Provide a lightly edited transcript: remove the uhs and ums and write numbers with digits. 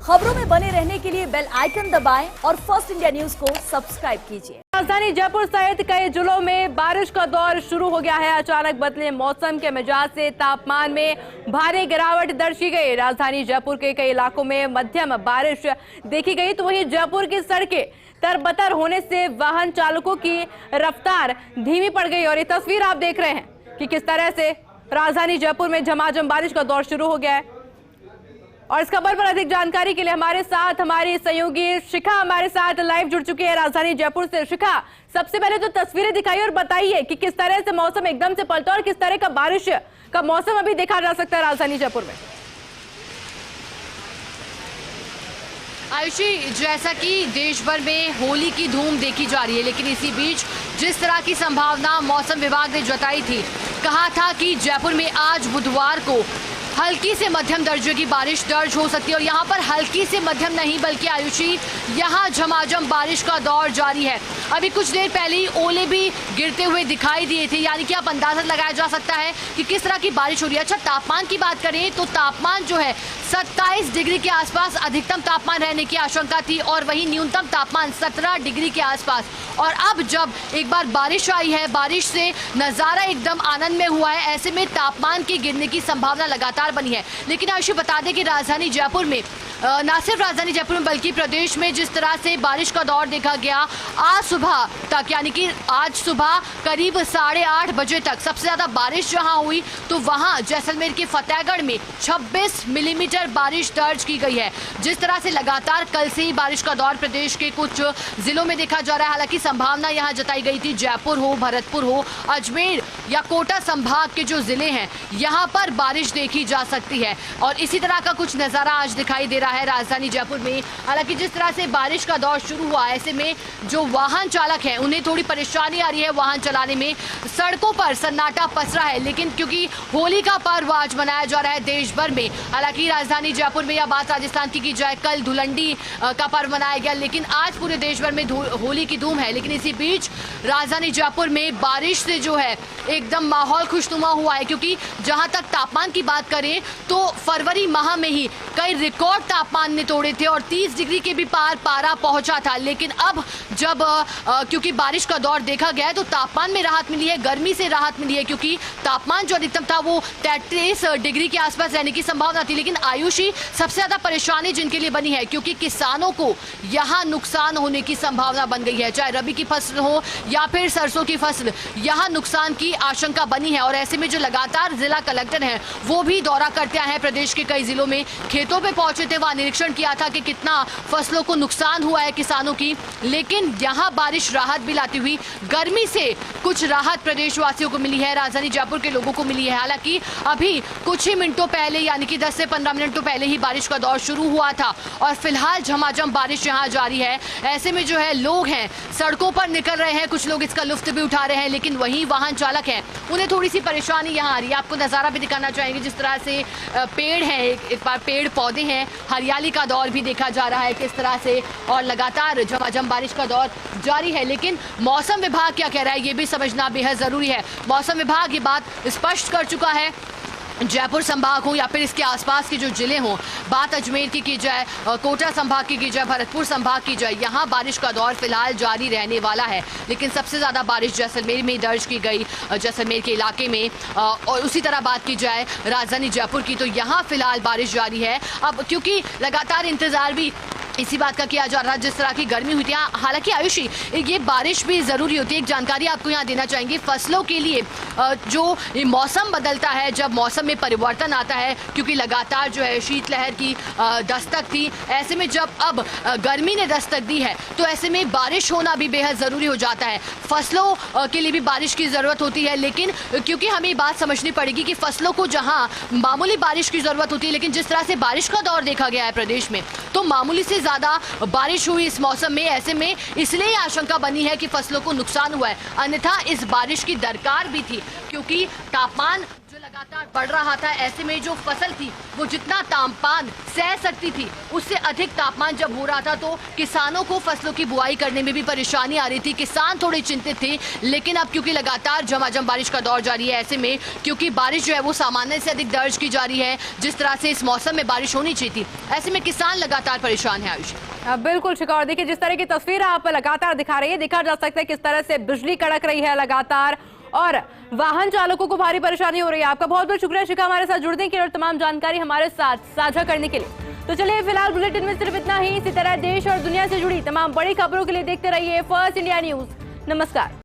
खबरों में बने रहने के लिए बेल आइकन दबाएं और फर्स्ट इंडिया न्यूज को सब्सक्राइब कीजिए। राजधानी जयपुर सहित कई जिलों में बारिश का दौर शुरू हो गया है। अचानक बदले मौसम के मिजाज से तापमान में भारी गिरावट दर्ज की गई। राजधानी जयपुर के कई इलाकों में मध्यम बारिश देखी गई, तो वहीं जयपुर की सड़कें तरबतर होने से वाहन चालकों की रफ्तार धीमी पड़ गई। और ये तस्वीर आप देख रहे हैं कि किस तरह से राजधानी जयपुर में झमाझम बारिश का दौर शुरू हो गया है। और इस खबर पर अधिक जानकारी के लिए हमारे साथ हमारी सहयोगी शिखा हमारे साथ लाइव जुड़ चुकी है राजधानी जयपुर से। शिखा, सबसे पहले तो तस्वीरें दिखाइए और बताइए कि किस तरह से मौसम एकदम से पलटा और किस तरह का बारिश का मौसम अभी देखा जा सकता है राजधानी जयपुर में। आयुषी, जैसा कि देश भर में होली की धूम देखी जा रही है, लेकिन इसी बीच जिस तरह की संभावना मौसम विभाग ने जताई थी, कहा था कि जयपुर में आज बुधवार को हल्की से मध्यम दर्जे की बारिश दर्ज हो सकती है। और यहाँ पर हल्की से मध्यम नहीं बल्कि आयुषी यहाँ झमाझम बारिश का दौर जारी है। अभी कुछ देर पहले ही ओले भी गिरते हुए दिखाई दिए थे, यानी कि अब अंदाजा लगाया जा सकता है कि किस तरह की बारिश हो रही है। अच्छा, तापमान की बात करें तो तापमान जो है 27 डिग्री के आसपास अधिकतम तापमान रहने की आशंका थी और वहीं न्यूनतम तापमान 17 डिग्री के आसपास। और अब जब एक बार बारिश आई है, बारिश से नज़ारा एकदम आनंद में हुआ है, ऐसे में तापमान के गिरने की संभावना लगातार बनी है। लेकिन आयुषी, बता दें कि राजधानी जयपुर में न सिर्फ राजधानी जयपुर में बल्कि प्रदेश में जिस तरह से बारिश का दौर देखा गया आज सुबह तक, यानी कि आज सुबह करीब 8:30 बजे तक सबसे ज्यादा बारिश जहां हुई तो वहां जैसलमेर के फतेहगढ़ में 26 मिलीमीटर बारिश दर्ज की गई है। जिस तरह से लगातार कल से ही बारिश का दौर प्रदेश के कुछ जिलों में देखा जा रहा है। हालांकि संभावना यहां जताई गई थी जयपुर हो, भरतपुर हो, अजमेर या कोटा संभाग के जो जिले हैं यहाँ पर बारिश देखी जा सकती है। और इसी तरह का कुछ नजारा आज दिखाई दे रहा है राजधानी जयपुर में। हालांकि जिस तरह से बारिश का दौर शुरू हुआ, ऐसे में जो वाहन चालक हैं उन्हें थोड़ी परेशानी आ रही है वाहन चलाने में। सड़कों पर सन्नाटा पसरा है, लेकिन क्योंकि होली का पर्व आज मनाया जा रहा है देश भर में। हालांकि राजधानी जयपुर में या बात राजस्थान की जाए, कल धुलंडी का पर्व मनाया गया, लेकिन आज पूरे देश भर में होली की धूम है। लेकिन इसी बीच राजधानी जयपुर में बारिश से जो है एकदम माहौल खुशनुमा हुआ है, क्योंकि जहां तक तापमान की बात करें तो फरवरी माह में ही कई रिकॉर्ड तापमान ने तोड़े थे और 30 डिग्री के भी पार पारा पहुंचा था। लेकिन अब जब क्योंकि बारिश का दौर देखा गया है तो तापमान में राहत मिली है, गर्मी से राहत मिली है, क्योंकि तापमान जो अधिकतम था वो 33 डिग्री के आसपास रहने की संभावना थी। लेकिन आयुषी, सबसे ज्यादा परेशानी जिनके लिए बनी है, क्योंकि किसानों को यहाँ नुकसान होने की संभावना बन गई है, चाहे रबी की फसल हो या फिर सरसों की फसल, यहाँ नुकसान की आशंका बनी है। और ऐसे में जो लगातार जिला कलेक्टर हैं वो भी दौरा करते आए हैं प्रदेश के कई जिलों में, खेतों पे पहुंचे थे, वहां निरीक्षण किया था कि कितना फसलों को नुकसान हुआ है किसानों की। लेकिन यहाँ बारिश राहत भी लाती हुई गर्मी से कुछ राहत प्रदेशवासियों को मिली है, राजधानी जयपुर के लोगों को मिली है। हालांकि अभी कुछ ही मिनटों पहले, यानी कि 10 से 15 मिनट तो पहले ही बारिश का दौर शुरू हुआ था और फिलहाल झमाझम बारिश यहाँ जारी है। ऐसे में जो है लोग हैं सड़कों पर निकल रहे हैं, कुछ लोग इसका लुत्फ भी उठा रहे हैं, लेकिन वहीं वाहन चालक हैं उन्हें थोड़ी सी परेशानी यहाँ आ रही है। आपको नज़ारा भी दिखाना चाहेंगे, जिस तरह से पेड़ हैं, एक बार पेड़ पौधे हैं, हरियाली का दौर भी देखा जा रहा है किस तरह से, और लगातार झमाझम बारिश का दौर जारी है। लेकिन मौसम विभाग क्या कह रहा है ये भी समझना बेहद जरूरी है। मौसम विभाग ये बात स्पष्ट कर चुका है, जयपुर संभाग हो या फिर इसके आसपास के जो जिले हों, बात अजमेर की जाए, कोटा संभाग की जाए, भरतपुर संभाग की जाए, यहाँ बारिश का दौर फिलहाल जारी रहने वाला है। लेकिन सबसे ज़्यादा बारिश जैसलमेर में दर्ज की गई, जैसलमेर के इलाके में। और उसी तरह बात की जाए राजधानी जयपुर की, तो यहाँ फिलहाल बारिश जारी है। अब क्योंकि लगातार इंतजार भी इसी बात का किया जा रहा है, जिस तरह की गर्मी हुई थी। हालांकि आयुषी, ये बारिश भी ज़रूरी होती है। एक जानकारी आपको यहाँ देना चाहेंगे, फसलों के लिए जो मौसम बदलता है, जब मौसम में परिवर्तन आता है, क्योंकि लगातार जो है शीतलहर की दस्तक थी, ऐसे में जब अब गर्मी ने दस्तक दी है तो ऐसे में बारिश होना भी बेहद ज़रूरी हो जाता है। फसलों के लिए भी बारिश की ज़रूरत होती है, लेकिन क्योंकि हमें बात समझनी पड़ेगी कि फसलों को जहाँ मामूली बारिश की ज़रूरत होती है, लेकिन जिस तरह से बारिश का दौर देखा गया है प्रदेश में, तो मामूली से ज़्यादा बारिश हुई इस मौसम में। ऐसे में इसलिए आशंका बनी है कि फसलों को नुकसान हुआ है, अन्यथा इस बारिश की दरकार भी थी, क्योंकि तापमान जो लगातार बढ़ रहा था। ऐसे में जो फसल थी वो जितना तापमान सह सकती थी उससे अधिक तापमान जब हो रहा था तो किसानों को फसलों की बुआई करने में भी परेशानी आ रही थी। किसान थोड़े चिंतित थे, लेकिन अब क्योंकि लगातार झमाझम बारिश का दौर जारी है, ऐसे में क्योंकि बारिश जो है वो सामान्य से अधिक दर्ज की जा रही है, जिस तरह से इस मौसम में बारिश होनी चाहिए थी, ऐसे में किसान लगातार परेशान है। आयुष, बिल्कुल शिखा, और देखिए जिस तरह की तस्वीर आप लगातार दिखा रही है, देखा जा सकता है किस तरह से बिजली कड़क रही है लगातार और वाहन चालकों को भारी परेशानी हो रही है। आपका बहुत बहुत शुक्रिया शिखा, हमारे साथ जुड़ने के लिए और तमाम जानकारी हमारे साथ साझा करने के लिए। तो चलिए फिलहाल बुलेटिन में सिर्फ इतना ही। इसी तरह देश और दुनिया से जुड़ी तमाम बड़ी खबरों के लिए देखते रहिए फर्स्ट इंडिया न्यूज। नमस्कार।